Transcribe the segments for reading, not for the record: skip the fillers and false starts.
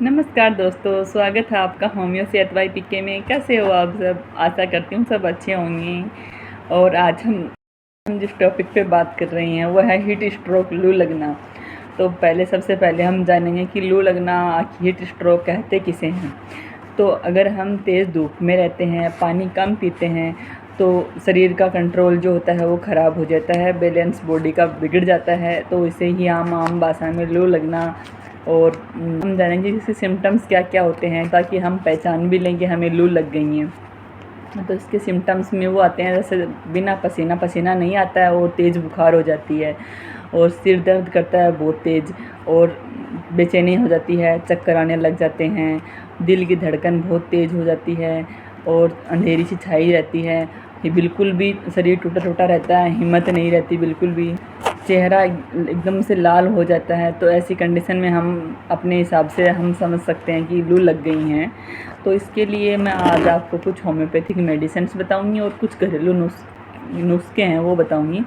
नमस्कार दोस्तों, स्वागत है आपका होम्यो सेहत बाई पीके में। कैसे हो आप सब? आशा करती हूँ सब अच्छे होंगे। और आज हम जिस टॉपिक पे बात कर रहे हैं वो है हीट स्ट्रोक, लू लगना। तो सबसे पहले हम जानेंगे कि लू लगना, हीट स्ट्रोक कहते किसे हैं। तो अगर हम तेज़ धूप में रहते हैं, पानी कम पीते हैं, तो शरीर का कंट्रोल जो होता है वो ख़राब हो जाता है, बैलेंस बॉडी का बिगड़ जाता है। तो इसे ही आम भाषा में लू लगना। और हम जानेंगे इसके सिम्टम्स क्या क्या होते हैं, ताकि हम पहचान भी लें कि हमें लू लग गई है। तो इसके सिम्टम्स में वो आते हैं, जैसे बिना पसीना नहीं आता है और तेज़ बुखार हो जाती है, और सिर दर्द करता है बहुत तेज़, और बेचैनी हो जाती है, चक्कर आने लग जाते हैं, दिल की धड़कन बहुत तेज़ हो जाती है, और अंधेरी सी छाई रहती है। ये बिल्कुल भी शरीर टूटा रहता है, हिम्मत नहीं रहती बिल्कुल भी, चेहरा एकदम से लाल हो जाता है। तो ऐसी कंडीशन में हम अपने हिसाब से हम समझ सकते हैं कि लू लग गई हैं। तो इसके लिए मैं आज आपको कुछ होम्योपैथिक मेडिसिन्स बताऊंगी और कुछ घरेलू नुस्खे हैं वो बताऊंगी।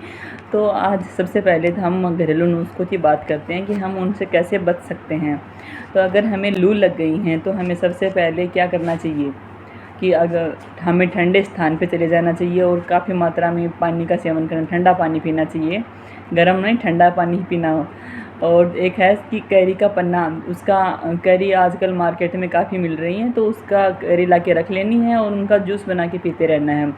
तो आज सबसे पहले तो हम घरेलू नुस्खों की बात करते हैं कि हम उनसे कैसे बच सकते हैं। तो अगर हमें लू लग गई हैं तो हमें सबसे पहले क्या करना चाहिए कि अगर हमें ठंडे स्थान पे चले जाना चाहिए और काफ़ी मात्रा में पानी का सेवन करना, ठंडा पानी पीना चाहिए, गर्म नहीं ठंडा पानी पीना हो। और एक है कि कैरी का पन्ना, उसका कैरी आजकल मार्केट में काफ़ी मिल रही हैं, तो उसका कैरी ला के रख लेनी है और उनका जूस बना के पीते रहना है।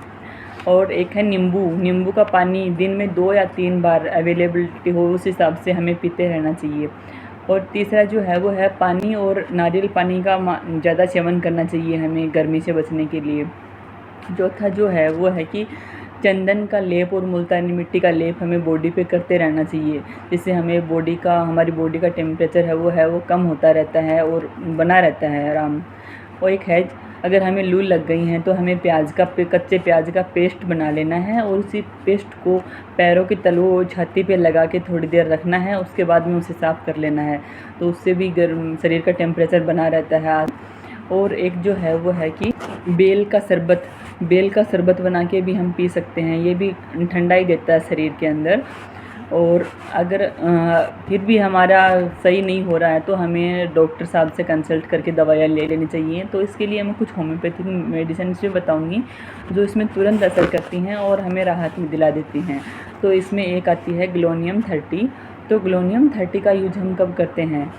और एक है नींबू का पानी, दिन में 2 या 3 बार अवेलेबिलिटी हो उस हिसाब से हमें पीते रहना चाहिए। और तीसरा जो है वो है पानी, और नारियल पानी का ज़्यादा सेवन करना चाहिए हमें गर्मी से बचने के लिए। चौथा जो है वो है कि चंदन का लेप और मुल्तानी मिट्टी का लेप हमें बॉडी पे करते रहना चाहिए, जिससे हमारी बॉडी का टेम्परेचर है वो कम होता रहता है और बना रहता है आराम। और एक है, अगर हमें लू लग गई हैं तो हमें कच्चे प्याज का पेस्ट बना लेना है, और उसी पेस्ट को पैरों के तलुओं और छाती पे लगा के थोड़ी देर रखना है, उसके बाद में उसे साफ़ कर लेना है। तो उससे भी शरीर का टेम्परेचर बना रहता है। और एक जो है वो है कि बेल का शरबत बना के भी हम पी सकते हैं, ये भी ठंडा ही देता है शरीर के अंदर। और अगर फिर भी हमारा सही नहीं हो रहा है तो हमें डॉक्टर साहब से कंसल्ट करके दवाइयाँ ले लेनी चाहिए। तो इसके लिए मैं कुछ होम्योपैथिक मेडिसिन भी बताऊंगी जो इसमें तुरंत असर करती हैं और हमें राहत में दिला देती हैं। तो इसमें एक आती है ग्लोनियम 30। तो ग्लोनियम 30 का यूज हम कब करते हैं?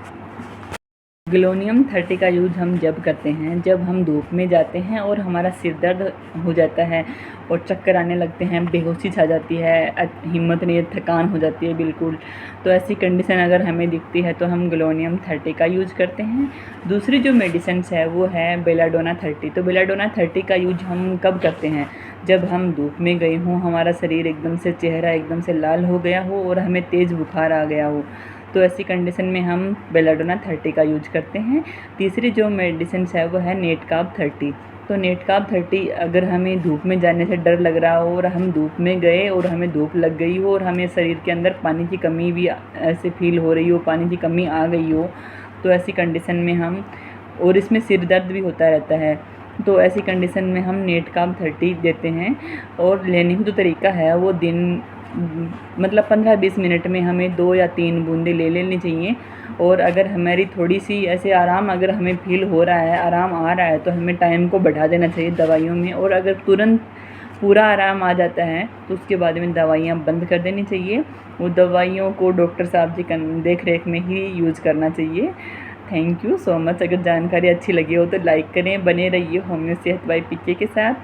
ग्लोनियम 30 का यूज हम जब करते हैं जब हम धूप में जाते हैं और हमारा सिर दर्द हो जाता है और चक्कर आने लगते हैं, बेहोशी छा जाती है, हिम्मत नहीं, थकान हो जाती है बिल्कुल। तो ऐसी कंडीशन अगर हमें दिखती है तो हम ग्लोनियम 30 का यूज करते हैं। दूसरी जो मेडिसिन है वो है बेलाडोना 30। तो बेलाडोना 30 का यूज हम कब करते हैं? जब हम धूप में गए हों, हमारा शरीर एकदम से, चेहरा एकदम से लाल हो गया हो और हमें तेज़ बुखार आ गया हो, तो ऐसी कंडीशन में हम बेलाडोना 30 का यूज करते हैं। तीसरी जो मेडिसिन है वो है नेटकाब 30। तो नेटकाब 30 अगर हमें धूप में जाने से डर लग रहा हो और हम धूप में गए और हमें धूप लग गई हो और हमें शरीर के अंदर पानी की कमी भी ऐसे फील हो रही हो, पानी की कमी आ गई हो, तो ऐसी कंडीशन में हम, और इसमें सिर दर्द भी होता रहता है, तो ऐसी कंडीशन में हम नेटकाब 30 देते हैं। और लेने का जो तरीका है वो दिन मतलब 15-20 मिनट में हमें 2 या 3 बूंदें ले लेनी चाहिए। और अगर हमारी थोड़ी सी ऐसे आराम अगर हमें फील हो रहा है, आराम आ रहा है, तो हमें टाइम को बढ़ा देना चाहिए दवाइयों में। और अगर तुरंत पूरा आराम आ जाता है तो उसके बाद में दवाइयाँ बंद कर देनी चाहिए। वो दवाइयों को डॉक्टर साहब जी देख रेख में ही यूज़ करना चाहिए। Thank you so much. अगर जानकारी अच्छी लगी हो तो लाइक करें, बने रहिए होम्यो सेहत बाई पीके के साथ।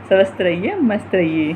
स्वस्थ रहिए, मस्त रहिए।